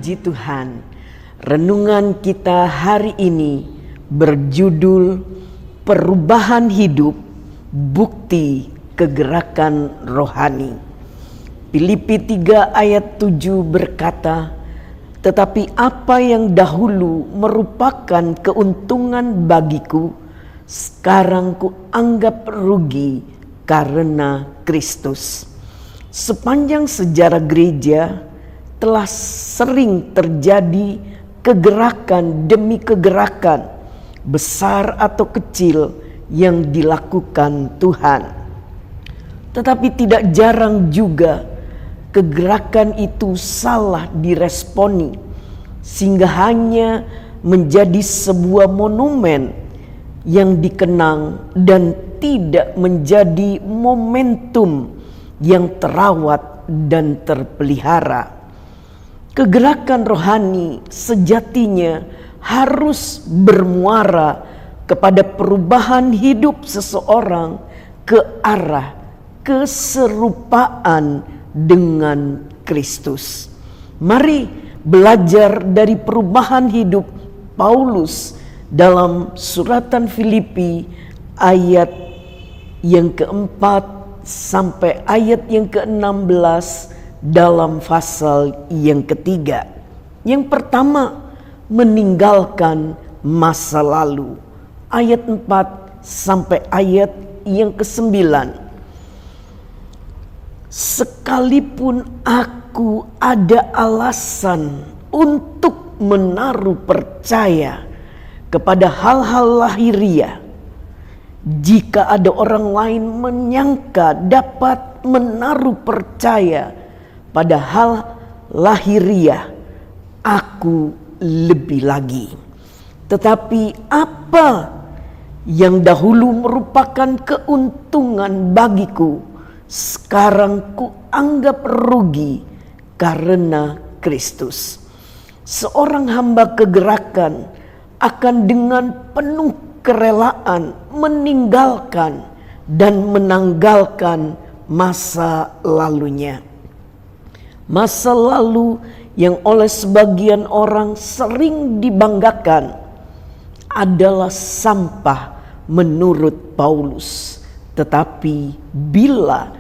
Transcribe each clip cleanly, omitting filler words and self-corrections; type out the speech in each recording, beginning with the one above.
Puji Tuhan, renungan kita hari ini berjudul Perubahan Hidup, Bukti Kegerakan Rohani. Filipi 3 ayat 7 berkata, "Tetapi apa yang dahulu merupakan keuntungan bagiku, sekarang kuanggap rugi karena Kristus." Sepanjang sejarah gereja telah sering terjadi kegerakan demi kegerakan, besar atau kecil, yang dilakukan Tuhan. Tetapi tidak jarang juga kegerakan itu salah diresponi, sehingga hanya menjadi sebuah monumen yang dikenang dan tidak menjadi momentum yang terawat dan terpelihara. Kegerakan rohani sejatinya harus bermuara kepada perubahan hidup seseorang ke arah keserupaan dengan Kristus. Mari belajar dari perubahan hidup Paulus dalam suratan Filipi ayat yang keempat sampai ayat yang ke-16 dalam pasal yang ketiga. Yang pertama, meninggalkan masa lalu. Ayat 4 sampai ayat yang ke-9. "Sekalipun aku ada alasan untuk menaruh percaya kepada hal-hal lahiriah, jika ada orang lain menyangka dapat menaruh percaya pada hal lahiriah, aku lebih lagi. Tetapi apa yang dahulu merupakan keuntungan bagiku, sekarang kuanggap rugi karena Kristus." Seorang hamba kegerakan akan dengan penuh kerelaan meninggalkan dan menanggalkan masa lalunya. Masa lalu yang oleh sebagian orang sering dibanggakan adalah sampah menurut Paulus. Tetapi bila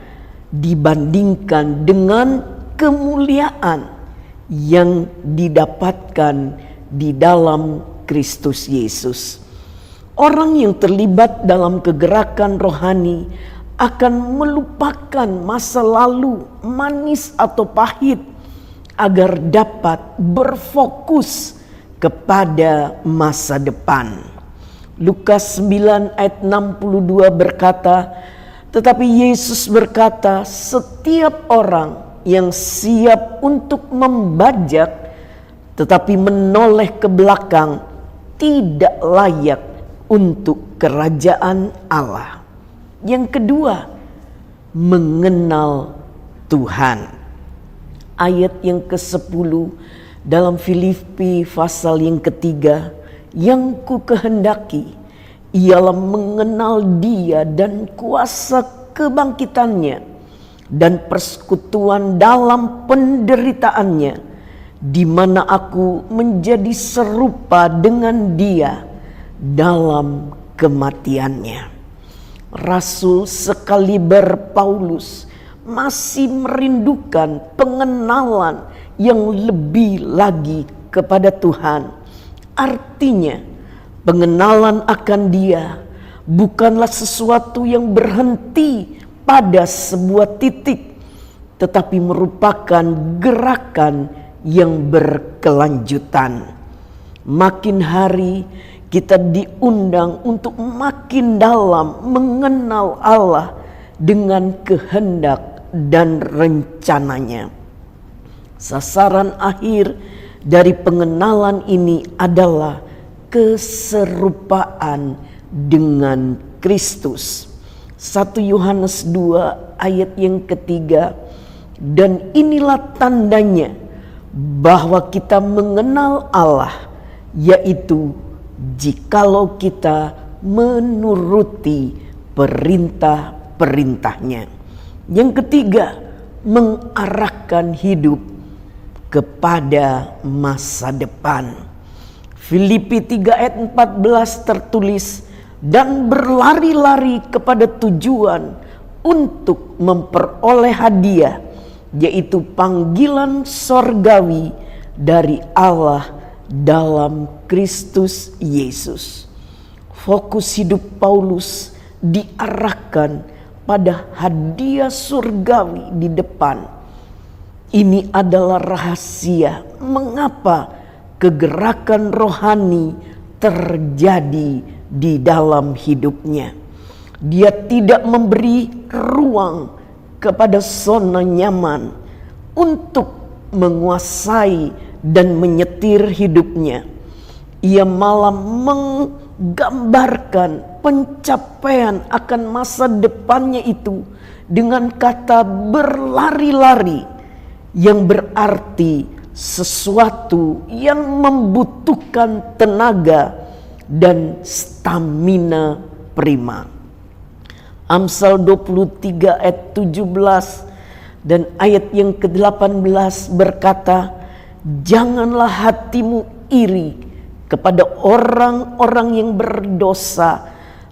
dibandingkan dengan kemuliaan yang didapatkan di dalam Kristus Yesus, orang yang terlibat dalam kegerakan rohani akan melupakan masa lalu manis atau pahit agar dapat berfokus kepada masa depan. Lukas 9 ayat 62 berkata, "Tetapi Yesus berkata, setiap orang yang siap untuk membajak tetapi menoleh ke belakang tidak layak untuk kerajaan Allah." Yang kedua, mengenal Tuhan. Ayat yang ke-10 dalam Filipi pasal yang ketiga, "Yang ku kehendaki ialah mengenal Dia dan kuasa kebangkitannya dan persekutuan dalam penderitaannya, di mana aku menjadi serupa dengan Dia dalam kematiannya." Rasul sekaliber Paulus masih merindukan pengenalan yang lebih lagi kepada Tuhan. Artinya, pengenalan akan Dia bukanlah sesuatu yang berhenti pada sebuah titik, tetapi merupakan gerakan yang berkelanjutan. Makin hari kita diundang untuk makin dalam mengenal Allah dengan kehendak dan rencananya. Sasaran akhir dari pengenalan ini adalah keserupaan dengan Kristus. 1 Yohanes 2 ayat yang ketiga, "Dan inilah tandanya bahwa kita mengenal Allah, yaitu jikalau kita menuruti perintah-perintahnya." Yang ketiga, mengarahkan hidup kepada masa depan. Filipi 3 ayat 14 tertulis, dan berlari-lari kepada tujuan untuk memperoleh hadiah, yaitu panggilan sorgawi dari Allah dalam Kristus Yesus. Fokus hidup Paulus diarahkan pada hadiah surgawi di depan. Ini adalah rahasia mengapa kegerakan rohani terjadi di dalam hidupnya. Dia tidak memberi ruang kepada zona nyaman untuk menguasai dan menyetir hidupnya. Ia malah menggambarkan pencapaian akan masa depannya itu dengan kata berlari-lari, yang berarti sesuatu yang membutuhkan tenaga dan stamina prima. Amsal 23 ayat 17 dan ayat yang ke-18 berkata, janganlah hatimu iri kepada orang-orang yang berdosa,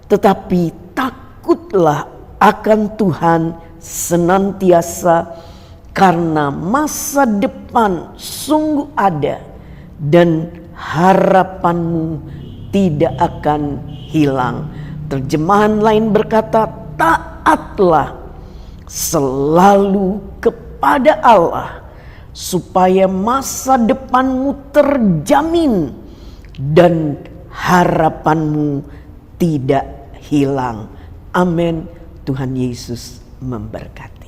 tetapi takutlah akan Tuhan senantiasa, karena masa depan sungguh ada dan harapanmu tidak akan hilang. Terjemahan lain berkata, taatlah selalu kepada Allah supaya masa depanmu terjamin dan harapanmu tidak hilang. Amin. Tuhan Yesus memberkati.